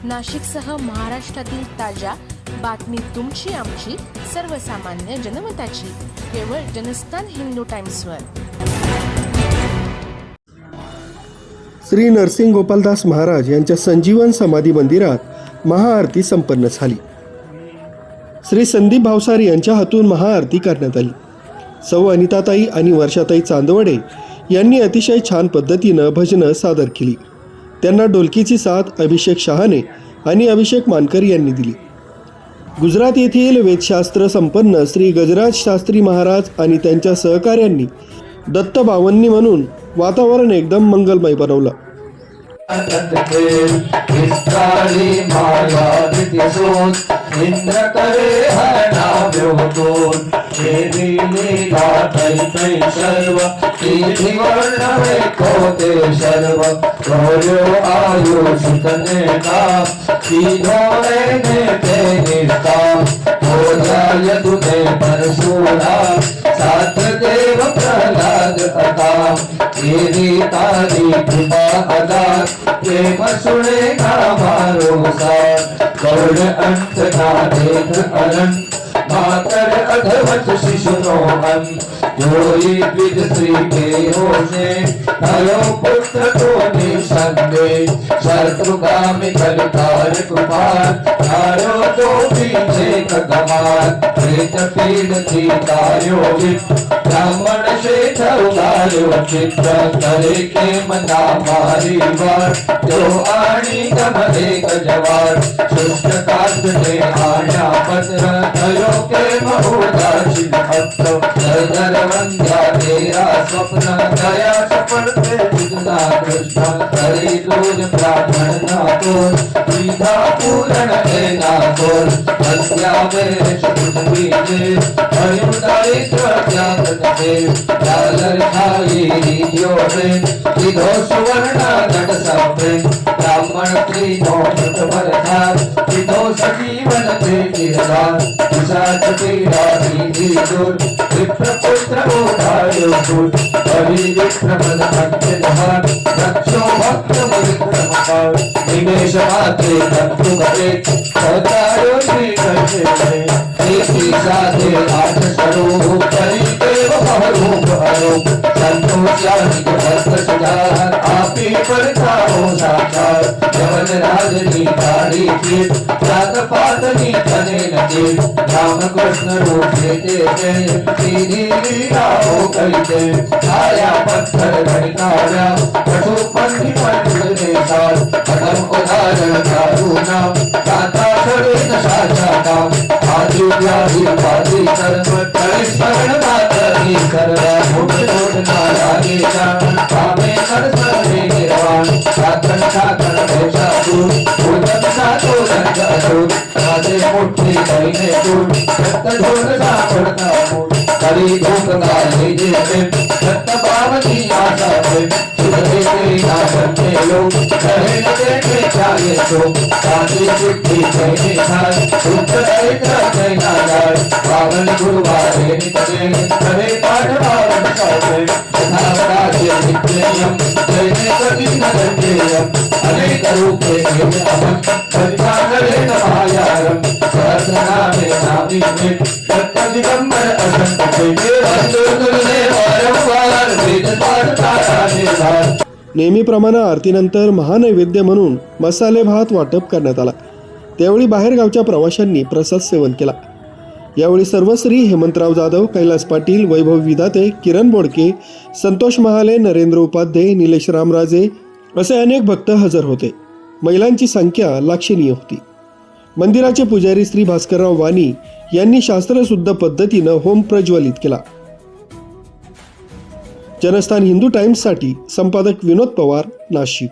नाशिकसह महाराष्ट्रातील ताज्या बातमी तुमची आमची सर्वसामान्य जनमताची केवळ जनस्थान हिंदू टाइम्सवर। श्री नरसिंह गोपालदास महाराज यांच्या संजीवन समाधी मंदिरात महाआरती संपन्न झाली। श्री संदीप भावसार यांच्या हातून महाआरती करण्यात आली। सौ अनिताताई आणि वर्षाताई चांदवडे यांनी अतिशय छान पद्धतीनं भजनं सादर केली। त्यांना डोलकीची साथ अभिषेक शहाणे आणि अभिषेक मानकर यांनी दिली। गुजरात येथील वेदशास्त्र संपन्न श्री गजराज शास्त्री महाराज आणि त्यांच्या सहकाऱ्यांनी दत्त बावन्नी म्हणून वातावरण एकदम मंगलमय बनवलं। इंद्र करे सर्व तिथि वर्णवे कोते सर्व गौर्यो आयुषितने का सीधोरे नेते निष्ठा हो जाय तुते परशुरा साथ देव प्रहलाद अता तेरी तारी कृपा अदा प्रेम सुनेगा मारो साथ गौर अंत का देख अनंत मातर अधवच शिशुनो अंत जोई द्विज श्री के होने भयो पुत्र को निसंदे शत्रुगामी कलिकार कुमार तारो तो पीछे कगमार प्रेत पीड़ थी तारो ब्राह्मण श्रेष्ठ उगारो चित्र करे के मना मारी वार जो आणी कमले कजवार सुष्ट काष्ट ने आया पत्र भयो के महोदासी भक्त नर वंद्या तेरा स्वप्न गया सफल पे जितना कृष्ण करे दूज ब्राह्मण ना तो सीधा पूर्ण है ना तो हत्या में शुद्धि में भयो दारिद्र त्याग ने लालर खाई रीतियों में विधो सुवर्ण घट संप्रे ब्राह्मण त्रिनो भर था विधो सजीवन थे गिरदार पिशाच पीड़ा रीति दूर विप्र पुत्र उधारो दूर हरि विप्र पद भक्त जहार रक्षो भक्त विक्रम पार निमेश मात्रे तत्व करे सदारो श्री करते एक साथे आठ स्वरूप हरि देव बहुरूप अरूप संतोषादि भक्त सुधार आपी परता हो साकार यवन राज की तारी चीत जात पात की तने नदी राम कृष्ण रूप लेते थे सीधी लीला हो करते आया पत्थर घड़काया कठो पंथी पंथने साल कदम उदाहरण साधु नाम दाता सरे नशाचा काम आदि व्याधि पादी कर्म करे शरण मातरी करवा मुठ मुठ नारागे जान कामे कर सर्वे निर्वाण साधन साधन भेषा दूर उदन साधो रंग अधूर राधे मुट्ठी करीने दूर सत्य ढोल सापड़ता मूल करी धूप गाले जेते सत्य पावती आशा पे सुधे तेरी नाशन के लोग कहे न देखे चाहे तो साधी चिट्ठी कहने खाए उत्तर दरिद्र कहना जाए पावन गुरु बारे निकले करे पाठ पावन साथे तथावराज्य नित्ययम जयने कभी न गंजेयम अनेक रूपे घेन अहम परिचालने नमायारम सहस्रनामे नामी में सत्य दिगंबर असंत के वंदुर्दुर्ने वारंवार वेद पाठ ताराने भार। नेहमीप्रमाणे आरतीनंतर महानैवेद्य म्हणून मसाले भात वाटप करण्यात आला। त्यावेळी बाहेरगावच्या प्रवाशांनी प्रसाद सेवन केला। यावेळी सर्वश्री हेमंतराव जाधव, कैलास पाटील, वैभव विधाते, किरण बोडके, संतोष महाले, नरेंद्र उपाध्ये, निलेश रामराजे असे अनेक भक्त हजर होते। महिलांची संख्या लक्षणीय होती। मंदिराचे पुजारी श्री भास्करराव वाणी यांनी शास्त्रशुद्ध पद्धतीनं होम प्रज्वलित केला। जनस्थान हिंदू टाइम्ससाठी संपादक विनोद पवार, नाशिक।